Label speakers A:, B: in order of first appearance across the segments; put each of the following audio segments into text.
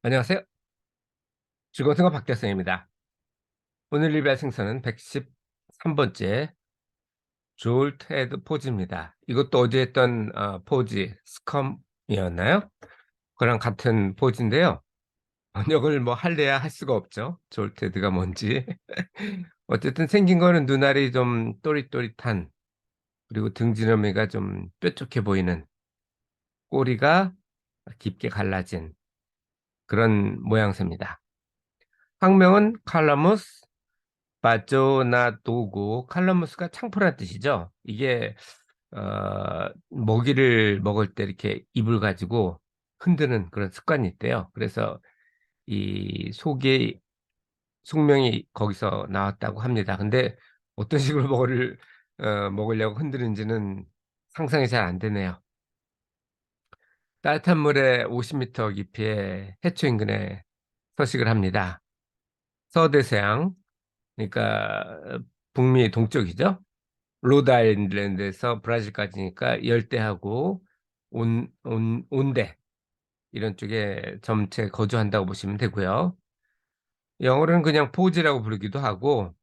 A: 안녕하세요. 즐거운 생활 박대성입니다. 오늘 리뷰할 생선은 113번째 조울 테드 포즈입니다. 이것도 어제 했던 포즈 스컴이었나요? 그랑 같은 포즈인데요. 번역을 뭐 할래야 할 수가 없죠. 조울 테드가 뭔지. 어쨌든 생긴 거는 눈알이 좀 또릿또릿한, 그리고 등지너미가 좀 뾰족해 보이는, 꼬리가 깊게 갈라진 그런 모양새입니다. 학명은 칼라무스 바조나도고, 칼럼무스가 창포란 뜻이죠. 이게 먹이를 먹을 때 이렇게 입을 가지고 흔드는 그런 습관이 있대요. 그래서 이 속의 속명이 거기서 나왔다고 합니다. 근데 어떤 식으로 먹으려고 흔드는지는 상상이 잘 안 되네요. 따뜻한 물에 50m 깊이의 해초 인근에 서식을 합니다. 서대서양, 그러니까 북미 동쪽이죠. 로드아일랜드에서 브라질까지니까 열대하고 온대, 이런 쪽에 점체 거주한다고 보시면 되고요. 영어로는 그냥 포즈라고 부르기도 하고,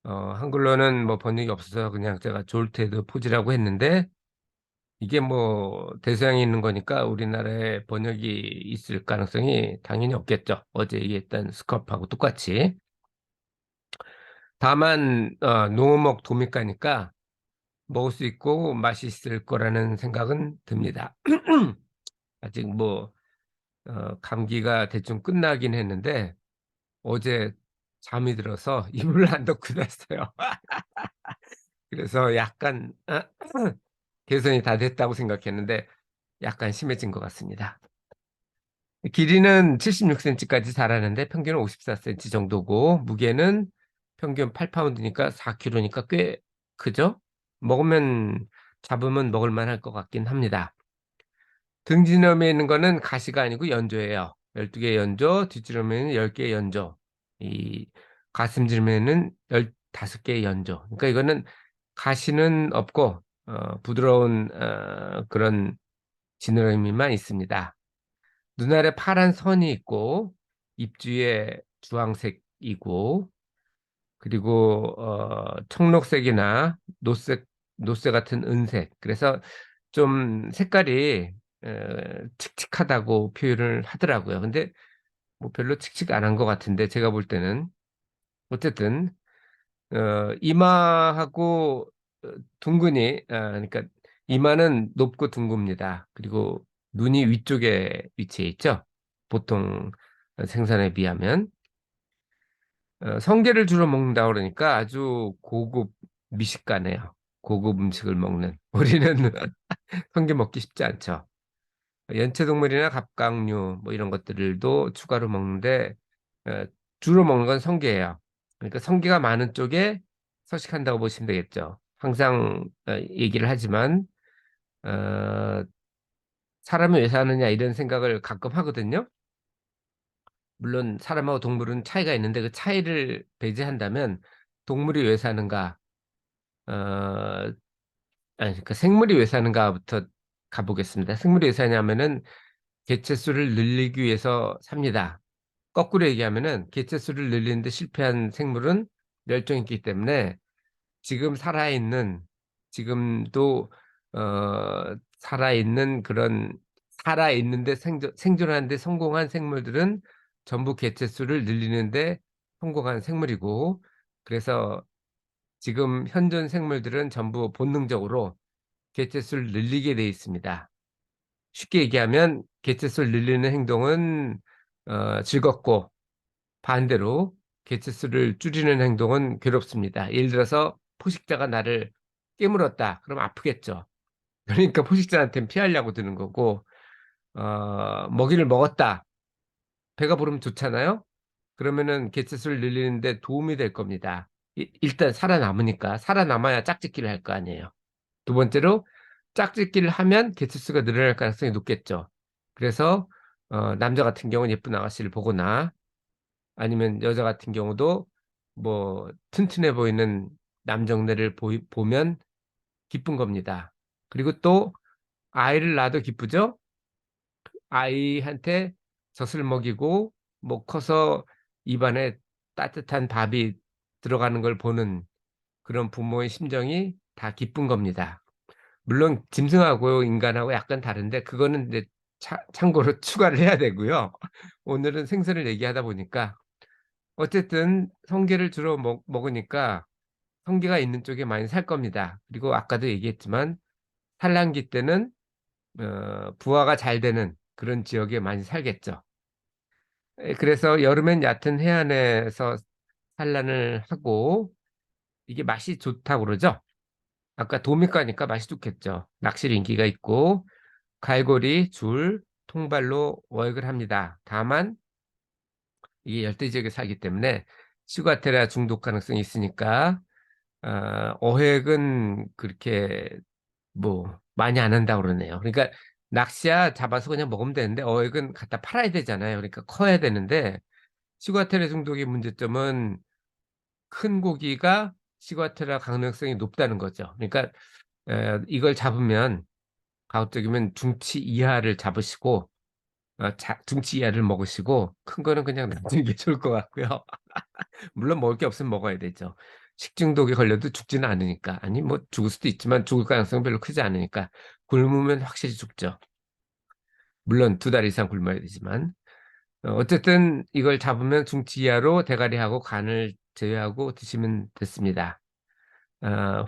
A: 한글로는 뭐 번역이 없어서 그냥 제가 졸테드 포즈라고 했는데, 이게 뭐 대서양에 있는 거니까 우리나라에 번역이 있을 가능성이 당연히 없겠죠. 어제 얘기했던 스컵하고 똑같이. 다만 농어목 도미가니까 먹을 수 있고 맛있을 거라는 생각은 듭니다. 아직 뭐 감기가 대충 끝나긴 했는데 어제 잠이 들어서 이불을 안 덮고 잤어요. 그래서 약간 개선이 다 됐다고 생각했는데 약간 심해진 것 같습니다. 길이는 76cm까지 자라는데 평균은 54cm 정도고, 무게는 평균 8파운드니까 4kg니까 꽤 크죠? 먹으면 잡으면 먹을 만할 것 같긴 합니다. 등지럼에 있는 거는 가시가 아니고 연조예요. 12개 연조, 뒷지럼에는 10개 연조, 이 가슴지름에는 15개 연조. 그러니까 이거는 가시는 없고 부드러운 그런 지느러미만 있습니다. 눈알에 파란 선이 있고 입주에 주황색이고, 그리고 청록색이나 노쇠 같은 은색, 그래서 좀 색깔이 칙칙하다고 표현을 하더라고요. 근데 뭐 별로 칙칙 안 한 것 같은데 제가 볼 때는. 어쨌든 이마하고 둥근이, 그러니까 이마는 높고 둥굽니다. 그리고 눈이 위쪽에 위치해 있죠, 보통 생선에 비하면. 성게를 주로 먹는다 그러니까 아주 고급 미식가네요. 고급 음식을 먹는. 우리는 성게 먹기 쉽지 않죠. 연체동물이나 갑각류 뭐 이런 것들도 추가로 먹는데 어 주로 먹는 건 성게예요. 그러니까 성게가 많은 쪽에 서식한다고 보시면 되겠죠. 항상 얘기를 하지만 어 '사람이 왜 사느냐.' 이런 생각을 가끔 하거든요. 물론 사람하고 동물은 차이가 있는데 그 차이를 배제한다면 '동물이 왜 사는가?' 어 그러니까 '생물이 왜 사는가.'부터 가 보겠습니다. 생물이 왜 사냐면은 개체수를 늘리기 위해서 삽니다. 거꾸로 얘기하면은 개체수를 늘리는데 실패한 생물은 멸종했기 때문에, 지금 살아있는, 지금도 살아있는 그런, 살아있는데 생존하는 데 성공한 생물들은 전부 개체수를 늘리는 데 성공한 생물이고, 그래서 지금 현존 생물들은 전부 본능적으로 개체수를 늘리게 돼 있습니다. 쉽게 얘기하면 개체수를 늘리는 행동은 즐겁고, 반대로 개체수를 줄이는 행동은 괴롭습니다. 예를 들어서 포식자가 나를 깨물었다. 그럼 아프겠죠. 그러니까 포식자한테는 피하려고 드는 거고, 먹이를 먹었다. 배가 부르면 좋잖아요. 그러면은 개체수를 늘리는 데 도움이 될 겁니다. 일단 살아남으니까. 살아남아야 짝짓기를 할 거 아니에요. 두 번째로 짝짓기를 하면 개체수가 늘어날 가능성이 높겠죠. 그래서 남자 같은 경우는 예쁜 아가씨를 보거나, 아니면 여자 같은 경우도 뭐 튼튼해 보이는 남정네를 보면 기쁜 겁니다. 그리고 또 아이를 낳아도 기쁘죠. 아이한테 젖을 먹이고 뭐 커서 입안에 따뜻한 밥이 들어가는 걸 보는 그런 부모의 심정이 다 기쁜 겁니다. 물론 짐승하고 인간하고 약간 다른데 그거는 이제 참고로 추가를 해야 되고요. 오늘은 생선을 얘기하다 보니까 어쨌든 성게를 주로 먹으니까 성게가 있는 쪽에 많이 살 겁니다. 그리고 아까도 얘기했지만 산란기 때는 부화가 잘 되는 그런 지역에 많이 살겠죠. 그래서 여름엔 얕은 해안에서 산란을 하고 이게 맛이 좋다고 그러죠. 아까 도미가니까 맛이 좋겠죠. 낚시를 인기가 있고 갈고리, 줄, 통발로 어획을 합니다. 다만 이게 열대 지역에 살기 때문에 시가테라 중독 가능성이 있으니까 어획은 그렇게 뭐 많이 안 한다고 그러네요. 그러니까 낚시야 잡아서 그냥 먹으면 되는데 어획은 갖다 팔아야 되잖아요. 그러니까 커야 되는데 시가테라 중독의 문제점은 큰 고기가 시가테라 가능성이 높다는 거죠. 그러니까 이걸 잡으면 가급적이면 중치 이하를 잡으시고 중치 이하를 먹으시고 큰 거는 그냥 놔두는 게 좋을 것 같고요. 물론 먹을 게 없으면 먹어야 되죠. 식중독에 걸려도 죽지는 않으니까. 아니 뭐 죽을 수도 있지만 죽을 가능성은 별로 크지 않으니까 굶으면 확실히 죽죠. 물론 2달 이상 굶어야 되지만. 어쨌든 이걸 잡으면 중치 이하로 대가리하고 간을 제외하고 드시면 됐습니다.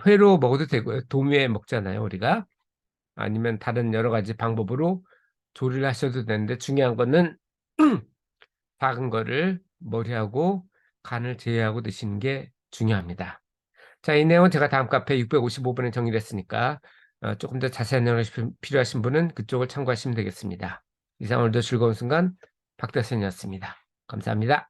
A: 회로 먹어도 되고요. 도미에 먹잖아요, 우리가. 아니면 다른 여러 가지 방법으로 조리를 하셔도 되는데 중요한 거는 작은 거를 머리하고 간을 제외하고 드시는 게 중요합니다. 자, 이 내용은 제가 다음 카페 655번에 정리를 했으니까 조금 더 자세한 내용이 필요하신 분은 그쪽을 참고하시면 되겠습니다. 이상 오늘도 즐거운 순간 박대선이었습니다. 감사합니다.